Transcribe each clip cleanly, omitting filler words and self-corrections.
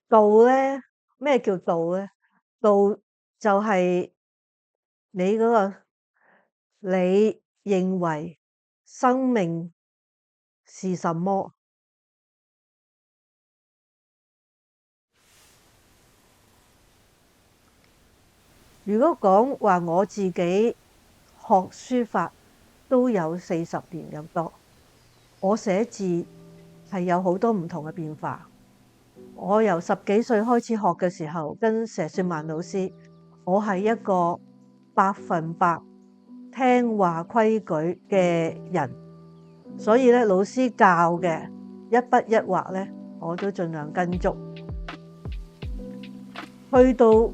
道咧，咩叫道咧？道就係你嗰個你認為生命是什麼？如果講話我自己學書法都有40年咁多，我寫字係有好多唔同嘅變化。我由10幾歲開始學嘅時候，跟佘雪曼老師，我係一個100%聽話規矩嘅人，所以咧老師教嘅一筆一畫咧，我都盡量跟足。去到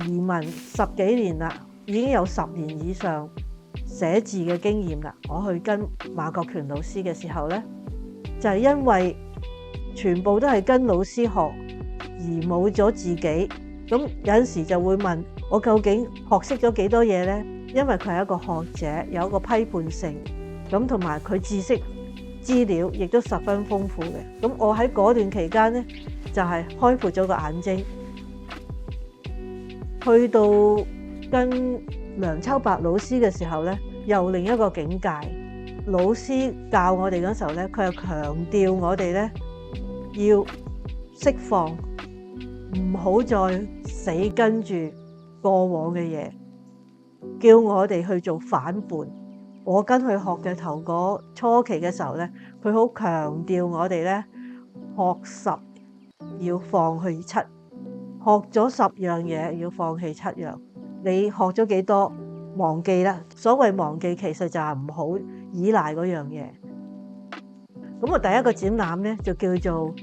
移民10幾年啦，已經有10年以上寫字嘅經驗啦。我去跟馬國權老師嘅時候咧，就係因為全部都係跟老師學，而冇咗自己。咁有陣時就會問我究竟學識咗幾多嘢呢？因為佢係一個學者，有一個批判性，咁同埋佢知識資料亦都十分豐富嘅。咁我喺嗰段期間呢，就係開闊咗個眼睛。去到跟梁秋白老師嘅時候呢，又另一個境界。老師教我哋嗰時候呢，佢又強調我哋呢要釋放，唔好再死跟住過往嘅嘢，叫我哋去做反叛。我跟佢學嘅頭嗰初期嘅時候呢，佢好強調我哋呢學10要放棄7。學咗10樣嘢，要放棄7樣。你學咗幾多，忘記啦。所謂忘記，其實就係唔好依賴嗰樣嘢。咁我第一個展覽咧，就叫做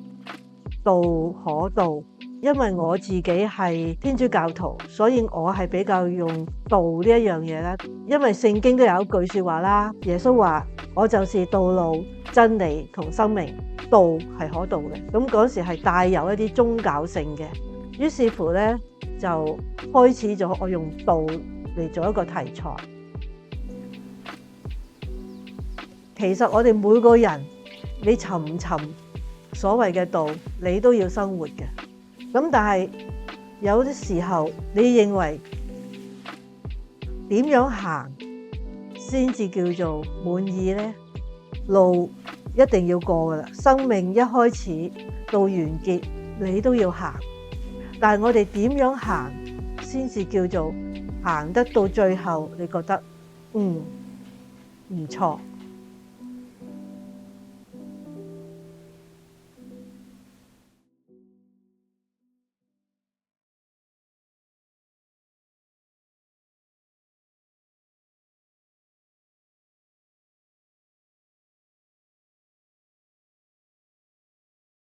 道可道。因為我自己係天主教徒，所以我係比較用道呢一樣嘢啦。因為聖經都有一句說話啦，耶穌話：我就是道路、真理同生命，道係可道嘅。咁嗰時係帶有一啲宗教性嘅。於是乎咧，就開始咗我用道嚟做一個題材。其實我哋每個人，你尋唔尋所謂嘅道，你都要生活嘅。咁但係有啲時候，你認為點樣行先至叫做滿意呢？路一定要過噶啦，生命一開始到完結，你都要行。但係我哋點樣行先至叫做行得到最後？你覺得唔錯？